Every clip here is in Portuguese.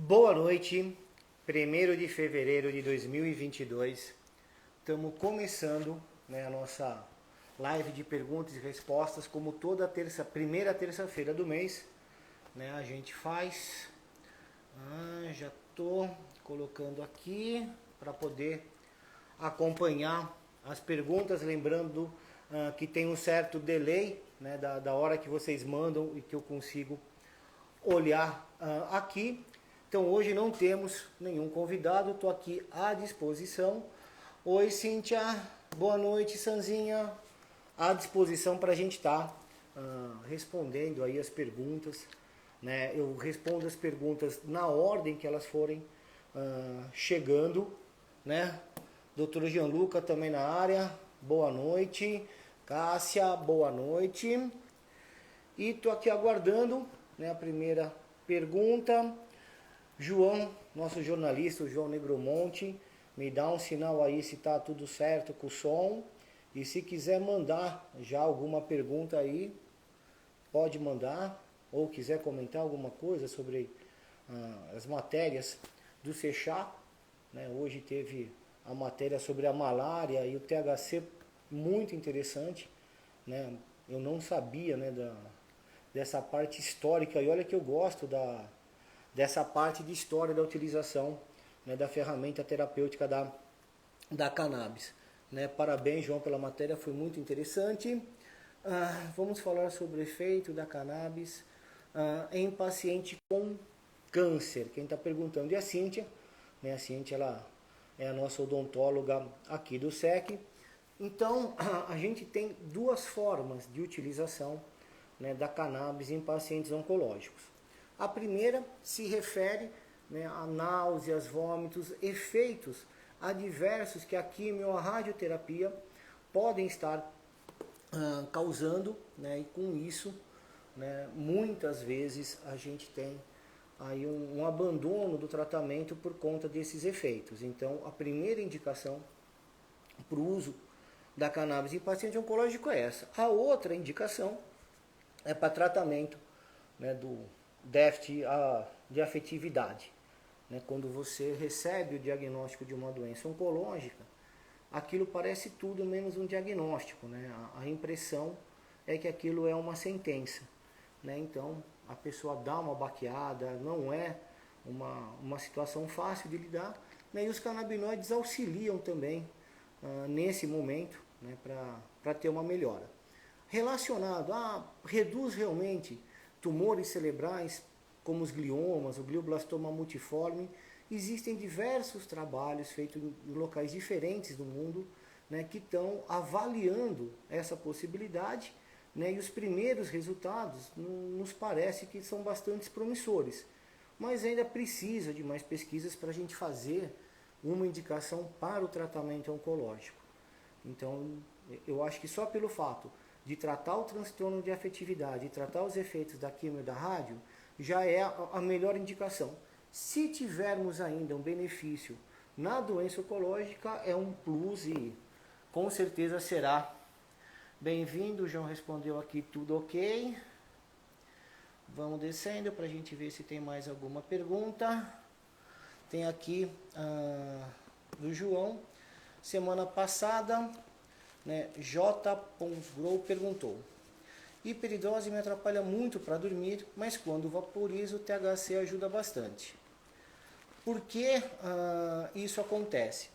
Boa noite, 1º de fevereiro de 2022. Estamos começando, a nossa live de perguntas e respostas, como toda primeira terça-feira do mês, a gente faz. Já estou colocando aqui para poder acompanhar as perguntas, lembrando que tem um certo delay, da hora que vocês mandam e que eu consigo olhar aqui. Então hoje não temos nenhum convidado, estou aqui à disposição. Oi Cíntia, boa noite Sanzinha, à disposição para a gente estar respondendo aí as perguntas. Eu respondo as perguntas na ordem que elas forem chegando. Doutor Gianluca também na área, boa noite. Cássia, boa noite. E estou aqui aguardando a primeira pergunta. João, nosso jornalista, o João Negromonte, me dá um sinal aí se está tudo certo com o som. E se quiser mandar já alguma pergunta aí, pode mandar. Ou quiser comentar alguma coisa sobre as matérias do Sechá. Hoje teve a matéria sobre a malária e o THC, muito interessante. Eu não sabia dessa parte histórica. E olha que eu gosto dessa parte de história da utilização da ferramenta terapêutica da cannabis. Parabéns, João, pela matéria, foi muito interessante. Vamos falar sobre o efeito da cannabis em paciente com câncer. Quem está perguntando é a Cíntia. A Cíntia ela é a nossa odontóloga aqui do SEC. Então, a gente tem duas formas de utilização da cannabis em pacientes oncológicos. A primeira se refere a náuseas, vômitos, efeitos adversos que a quimio ou a radioterapia podem estar causando, e com isso, muitas vezes a gente tem aí um abandono do tratamento por conta desses efeitos. Então, a primeira indicação para o uso da cannabis em paciente oncológico é essa. A outra indicação é para tratamento do déficit de afetividade. Quando você recebe o diagnóstico de uma doença oncológica, aquilo parece tudo menos um diagnóstico. A impressão é que aquilo é uma sentença. Então, a pessoa dá uma baqueada, não é uma situação fácil de lidar. E os canabinoides auxiliam também nesse momento para ter uma melhora. Relacionado reduz realmente tumores cerebrais, como os gliomas, o glioblastoma multiforme. Existem diversos trabalhos feitos em locais diferentes do mundo, que estão avaliando essa possibilidade, e os primeiros resultados nos parece que são bastante promissores. Mas ainda precisa de mais pesquisas para a gente fazer uma indicação para o tratamento oncológico. Então, eu acho que só pelo fato de tratar o transtorno de afetividade e tratar os efeitos da quimio e da rádio, já é a melhor indicação. Se tivermos ainda um benefício na doença oncológica, é um plus e com certeza será bem-vindo. O João respondeu aqui tudo ok. Vamos descendo para a gente ver se tem mais alguma pergunta. Tem aqui do João. Semana passada, J. Ponsgrow perguntou: hiperidose me atrapalha muito para dormir, mas quando vaporizo o THC ajuda bastante. Por que isso acontece?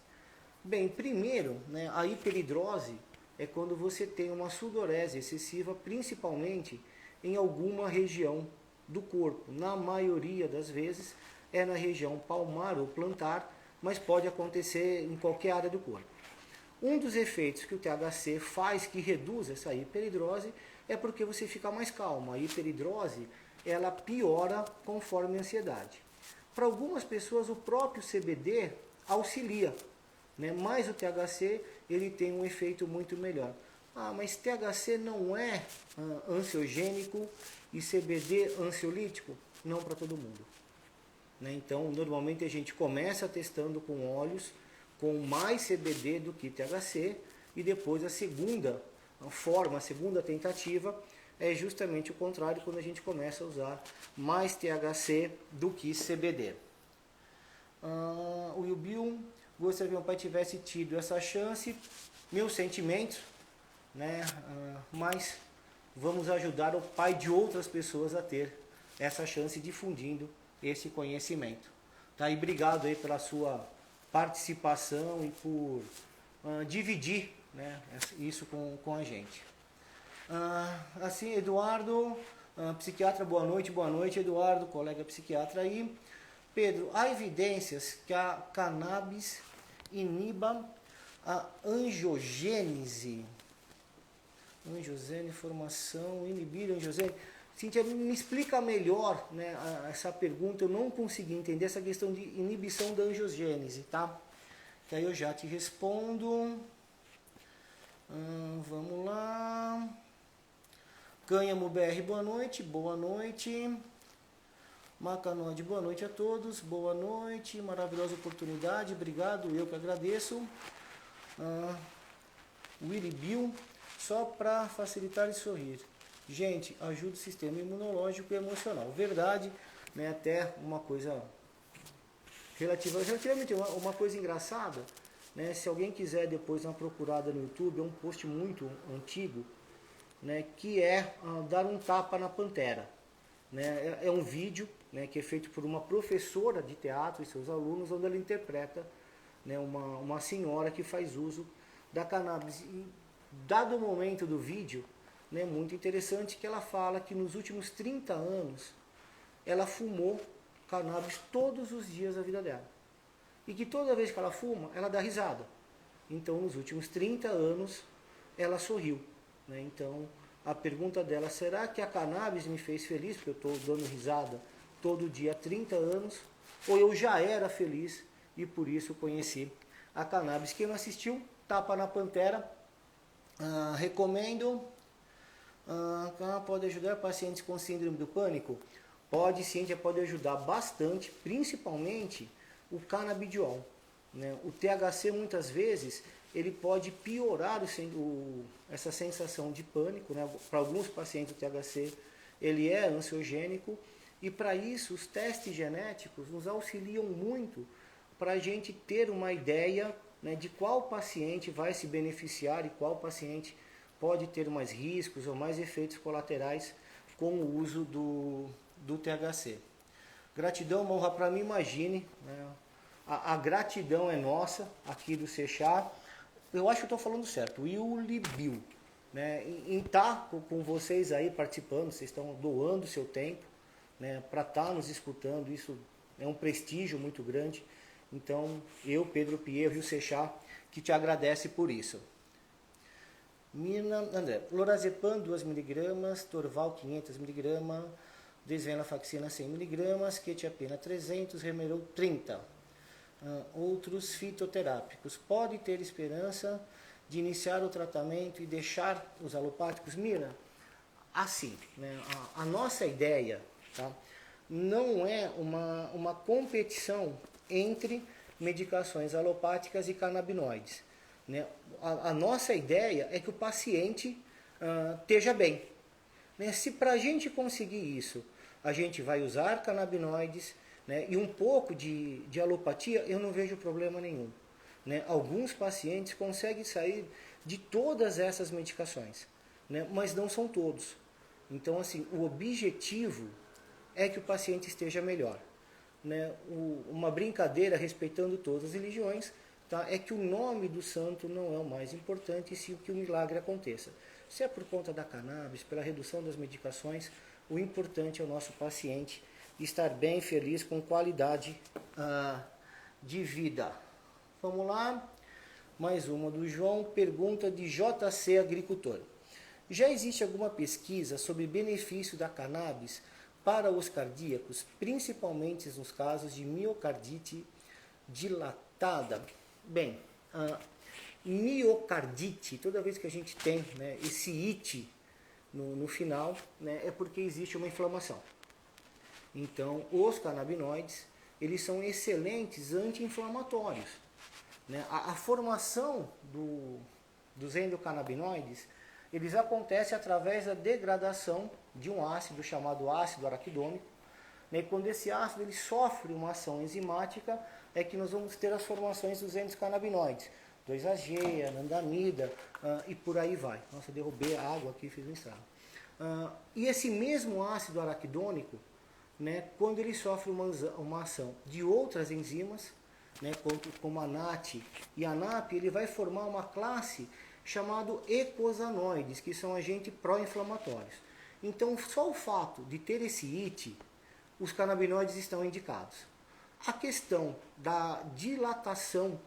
Bem, primeiro, a hiperidrose é quando você tem uma sudorese excessiva, principalmente em alguma região do corpo. Na maioria das vezes é na região palmar ou plantar, mas pode acontecer em qualquer área do corpo. Um dos efeitos que o THC faz que reduz essa hiperidrose é porque você fica mais calmo. A hiperidrose, ela piora conforme a ansiedade. Para algumas pessoas, o próprio CBD auxilia, mas o THC ele tem um efeito muito melhor. Mas THC não é ansiogênico e CBD ansiolítico? Não para todo mundo. Então, normalmente a gente começa testando com óleos com mais CBD do que THC e depois a segunda forma, a segunda tentativa é justamente o contrário, quando a gente começa a usar mais THC do que CBD. O Yubil gostaria que meu pai tivesse tido essa chance. Meus sentimentos, né? Mas vamos ajudar o pai de outras pessoas a ter essa chance, difundindo esse conhecimento. Tá? E obrigado aí pela sua participação e por dividir, né, isso com a gente. Assim, Eduardo, psiquiatra, boa noite, Eduardo, colega psiquiatra aí. Pedro, há evidências que a cannabis iniba a angiogênese, formação, inibir a angiogênese. Cíntia, me explica melhor, né, essa pergunta, eu não consegui entender essa questão de inibição da angiogênese, tá? Que aí eu já te respondo. Vamos lá. Cânhamo BR, boa noite. Macanode, boa noite a todos, boa noite, maravilhosa oportunidade, obrigado, eu que agradeço. Willy Bill, só para facilitar e sorrir. Gente, ajuda o sistema imunológico e emocional. Verdade, né? Até uma coisa relativamente uma coisa engraçada, né? Se alguém quiser depois dar uma procurada no YouTube, é um post muito antigo, né? Que é dar um tapa na pantera. Né? É um vídeo, né, que é feito por uma professora de teatro e seus alunos, onde ela interpreta, né, uma senhora que faz uso da cannabis. E, dado o momento do vídeo, né, muito interessante, que ela fala que nos últimos 30 anos ela fumou cannabis todos os dias da vida dela. E que toda vez que ela fuma, ela dá risada. Então, nos últimos 30 anos, ela sorriu. Né? Então, a pergunta dela, será que a cannabis me fez feliz, porque eu estou dando risada todo dia há 30 anos, ou eu já era feliz e por isso conheci a cannabis? Quem não assistiu, tapa na pantera, recomendo. Pode ajudar pacientes com síndrome do pânico? Pode sim, já pode ajudar bastante, principalmente o canabidiol. Né? O THC muitas vezes ele pode piorar essa sensação de pânico. Né? Para alguns pacientes o THC ele é ansiogênico e para isso os testes genéticos nos auxiliam muito para a gente ter uma ideia, né, de qual paciente vai se beneficiar e qual paciente pode ter mais riscos ou mais efeitos colaterais com o uso do THC. Gratidão, uma honra para mim, imagine, né? A gratidão é nossa aqui do Sechar. Eu acho que estou falando certo, Willy Bill, né, em estar com vocês aí participando, vocês estão doando seu tempo, né, para estar nos escutando, isso é um prestígio muito grande. Então, eu, Pedro Pierro e o Sechar, que te agradece por isso. André, Lorazepam 2 mg, Torval 500 mg, Desvenlafaxina 100 mg, Quetiapina 300, Remerol 30. Outros fitoterápicos. Pode ter esperança de iniciar o tratamento e deixar os alopáticos? Mira, assim, né, a nossa ideia, tá, não é uma competição entre medicações alopáticas e canabinoides. Né? A nossa ideia é que o paciente esteja bem. Né? Se para a gente conseguir isso, a gente vai usar canabinoides, né, e um pouco de alopatia, eu não vejo problema nenhum. Né? Alguns pacientes conseguem sair de todas essas medicações, né, mas não são todos. Então, assim, o objetivo é que o paciente esteja melhor. Né? Uma brincadeira, respeitando todas as religiões, tá, é que o nome do santo não é o mais importante, e sim que o milagre aconteça. Se é por conta da cannabis, pela redução das medicações, o importante é o nosso paciente estar bem, feliz, com qualidade de vida. Vamos lá, mais uma do João, pergunta de JC Agricultor. Já existe alguma pesquisa sobre benefício da cannabis para os cardíacos, principalmente nos casos de miocardite dilatada? Bem, miocardite, toda vez que a gente tem, né, esse it no final, né, é porque existe uma inflamação. Então, os canabinoides, eles são excelentes anti-inflamatórios. Né? A formação dos endocannabinoides, eles acontecem através da degradação de um ácido chamado ácido araquidônico, né? E quando esse ácido ele sofre uma ação enzimática, é que nós vamos ter as formações dos endocannabinoides, 2-AG, anandamida e por aí vai. Nossa, eu derrubei a água aqui e fiz um estrago. E esse mesmo ácido araquidônico, né, quando ele sofre uma ação de outras enzimas, né, como a NAT e a NAP, ele vai formar uma classe chamada eicosanoides, que são agentes pró-inflamatórios. Então, só o fato de ter esse IT, os canabinoides estão indicados. A questão da dilatação,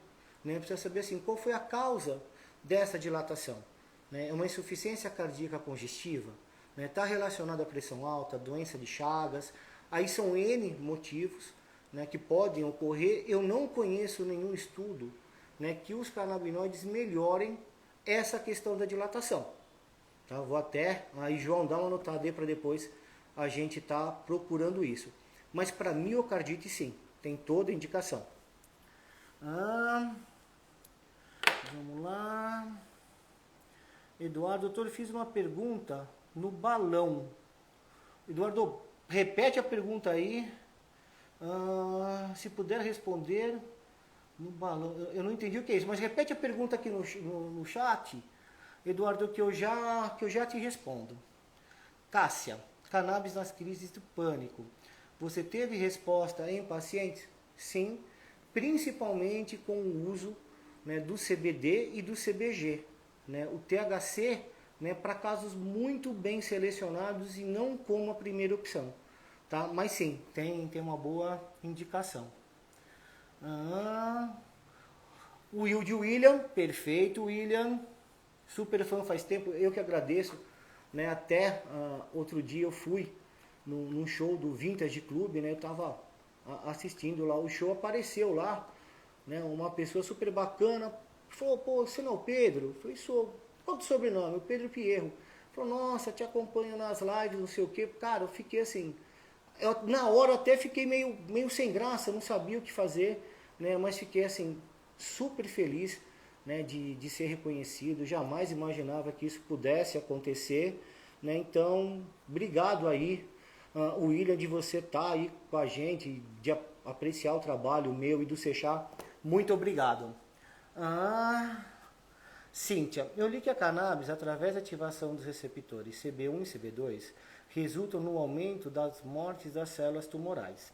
né, precisa saber assim, qual foi a causa dessa dilatação. Né? É uma insuficiência cardíaca congestiva, está relacionada à pressão alta, doença de Chagas, aí são N motivos, né, que podem ocorrer. Eu não conheço nenhum estudo, né, que os canabinoides melhorem essa questão da dilatação. Tá? Vou até, aí João, dá uma anotada aí para depois a gente tá procurando isso. Mas para miocardite sim, tem toda a indicação. Vamos lá. Eduardo, doutor, fiz uma pergunta no balão. Eduardo, repete a pergunta aí. Se puder responder no balão. Eu não entendi o que é isso, mas repete a pergunta aqui no chat, Eduardo, que eu já te respondo. Cássia, cannabis nas crises do pânico. Você teve resposta em pacientes? Sim, principalmente com o uso, né, do CBD e do CBG. Né, o THC, né, para casos muito bem selecionados e não como a primeira opção. Tá? Mas sim, tem uma boa indicação. O William, perfeito, William. Super fã faz tempo, eu que agradeço. Né, até outro dia eu fui num show do Vintage Club, né, eu estava assistindo lá o show, apareceu lá, né, uma pessoa super bacana, falou, pô, você não é o Pedro? Eu falei, sou. Qual é o sobrenome? O Pedro Pierro. Falou, nossa, te acompanho nas lives, não sei o quê. Cara, eu fiquei assim, na hora eu até fiquei meio sem graça, não sabia o que fazer, né, mas fiquei assim, super feliz, né, de ser reconhecido, jamais imaginava que isso pudesse acontecer, né, então, obrigado aí, William, de você estar aí com a gente, de apreciar o trabalho meu e do Seixá, muito obrigado. Cíntia, eu li que a cannabis, através da ativação dos receptores CB1 e CB2, resultam no aumento das mortes das células tumorais.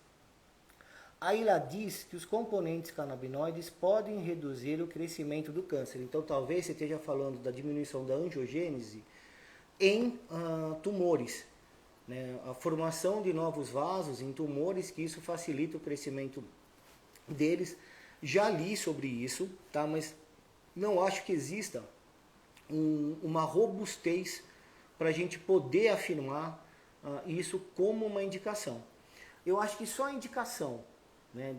Aí ela diz que os componentes canabinoides podem reduzir o crescimento do câncer. Então talvez você esteja falando da diminuição da angiogênese em tumores. Né? A formação de novos vasos em tumores, que isso facilita o crescimento deles. Já li sobre isso, tá? Mas não acho que exista uma robustez para a gente poder afirmar isso como uma indicação. Eu acho que só a indicação, né,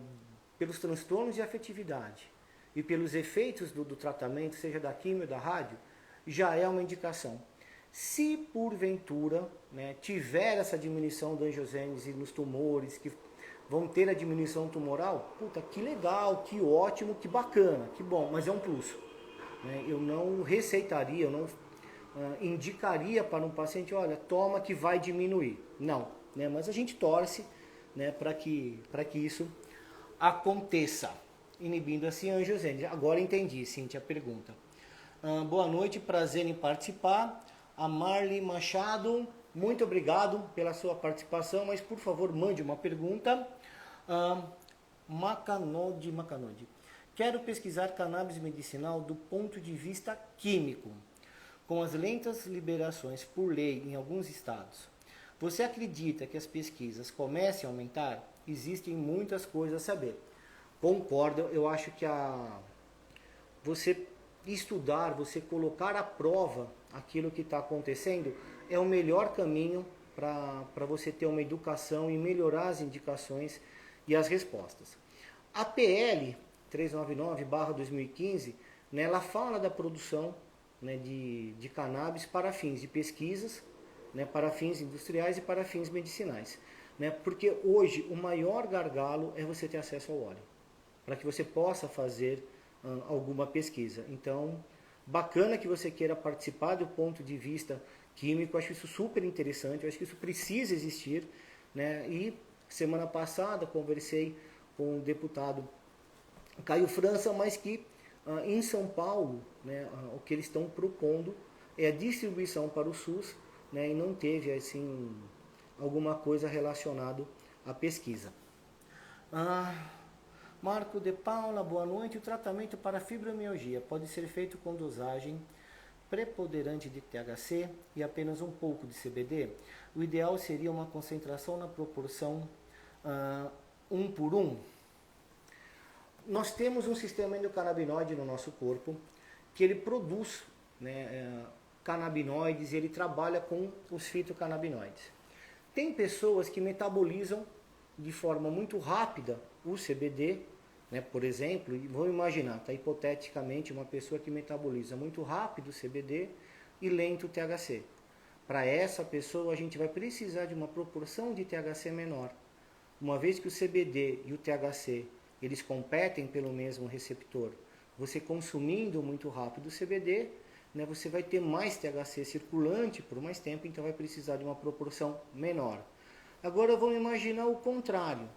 pelos transtornos de afetividade e pelos efeitos do tratamento, seja da quimio ou da rádio, já é uma indicação. Se porventura, né, tiver essa diminuição da angiogênese nos tumores, que vão ter a diminuição tumoral, puta, que legal, que ótimo, que bacana, que bom, mas é um plus. Né? Eu não receitaria, eu não indicaria para um paciente, olha, toma que vai diminuir. Não, né? Mas a gente torce, né, para que isso aconteça, inibindo assim a angiogênese. Agora entendi, Cíntia, a pergunta. Boa noite, prazer em participar. A Marli Machado, muito obrigado pela sua participação, mas por favor mande uma pergunta. Macanode. Quero pesquisar cannabis medicinal do ponto de vista químico, com as lentas liberações por lei em alguns estados. Você acredita que as pesquisas comecem a aumentar? Existem muitas coisas a saber. Concordo, eu acho que você estudar, você colocar à prova aquilo que está acontecendo é o melhor caminho para você ter uma educação e melhorar as indicações e as respostas. A PL 399/2015, né, ela fala da produção, né, de cannabis para fins de pesquisas, né, para fins industriais e para fins medicinais. Né, porque hoje o maior gargalo é você ter acesso ao óleo, para que você possa fazer alguma pesquisa. Então, bacana que você queira participar do ponto de vista químico, eu acho isso super interessante, eu acho que isso precisa existir, né, e Semana passada conversei com o deputado Caio França, mas que em São Paulo, né, o que eles estão propondo é a distribuição para o SUS, né, e não teve assim alguma coisa relacionada à pesquisa. Marco de Paula, boa noite. O tratamento para fibromialgia pode ser feito com dosagem preponderante de THC e apenas um pouco de CBD? O ideal seria uma concentração na proporção 1:1. Nós temos um sistema endocannabinoide no nosso corpo que ele produz, né, canabinoides e ele trabalha com os fitocannabinoides. Tem pessoas que metabolizam de forma muito rápida o CBD, né, por exemplo, e vamos imaginar, tá, hipoteticamente, uma pessoa que metaboliza muito rápido o CBD e lento o THC. Para essa pessoa a gente vai precisar de uma proporção de THC menor. Uma vez que o CBD e o THC eles competem pelo mesmo receptor, você consumindo muito rápido o CBD, né, você vai ter mais THC circulante por mais tempo, então vai precisar de uma proporção menor. Agora vamos imaginar o contrário.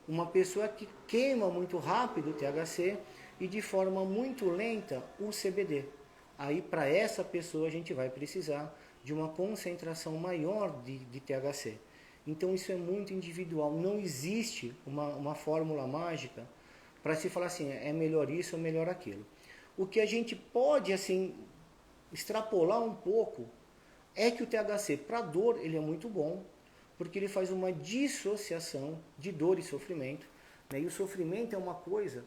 Uma pessoa que queima muito rápido o THC e de forma muito lenta o CBD. Aí para essa pessoa a gente vai precisar de uma concentração maior de THC. Então isso é muito individual, não existe uma fórmula mágica para se falar assim, é melhor isso ou melhor aquilo. O que a gente pode assim extrapolar um pouco é que o THC para dor ele é muito bom, porque ele faz uma dissociação de dor e sofrimento, né? E o sofrimento é uma coisa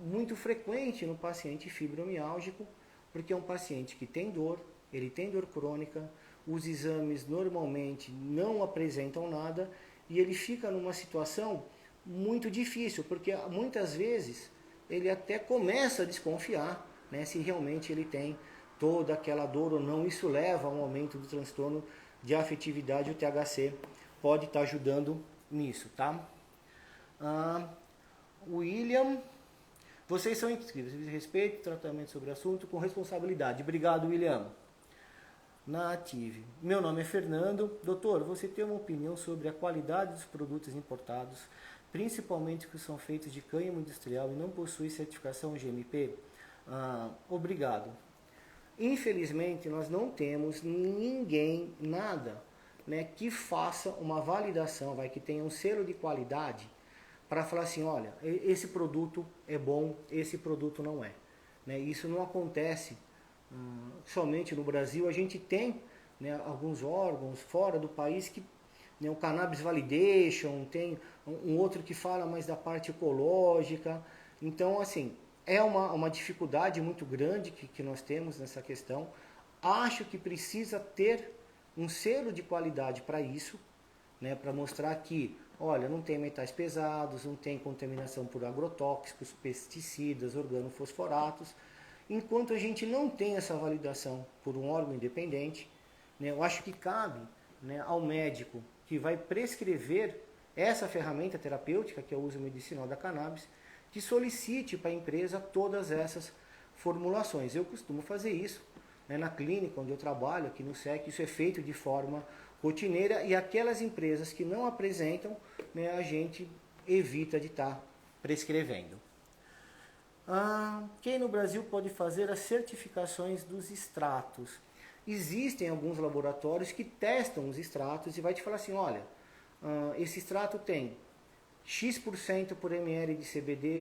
muito frequente no paciente fibromiálgico, porque é um paciente que tem dor, ele tem dor crônica, os exames normalmente não apresentam nada e ele fica numa situação muito difícil, porque muitas vezes ele até começa a desconfiar, né, se realmente ele tem toda aquela dor ou não. Isso leva a um aumento do transtorno de afetividade. O THC pode estar ajudando nisso, tá? William, vocês são inscritos, respeito, tratamento sobre o assunto com responsabilidade. Obrigado, William. Native. Meu nome é Fernando. Doutor, você tem uma opinião sobre a qualidade dos produtos importados, principalmente que são feitos de cânhamo industrial e não possuem certificação GMP? Obrigado. Infelizmente, nós não temos ninguém, nada, né, que faça uma validação, que tenha um selo de qualidade para falar assim, olha, esse produto é bom, esse produto não é. Né? Isso não acontece somente no Brasil. A gente tem, né, alguns órgãos fora do país que, né, o Cannabis Validation, tem um outro que fala mais da parte ecológica. Então, assim, é uma dificuldade muito grande que nós temos nessa questão. Acho que precisa ter um selo de qualidade para isso, né, para mostrar que, olha, não tem metais pesados, não tem contaminação por agrotóxicos, pesticidas, organofosforatos. Enquanto a gente não tem essa validação por um órgão independente, né, eu acho que cabe, né, ao médico que vai prescrever essa ferramenta terapêutica, que é o uso medicinal da cannabis, que solicite para a empresa todas essas formulações. Eu costumo fazer isso, né, na clínica onde eu trabalho, aqui no SEC, isso é feito de forma rotineira, e aquelas empresas que não apresentam, né, a gente evita de estar prescrevendo. Quem no Brasil pode fazer as certificações dos extratos? Existem alguns laboratórios que testam os extratos e vai te falar assim, olha, esse extrato tem X% por ml de CBD,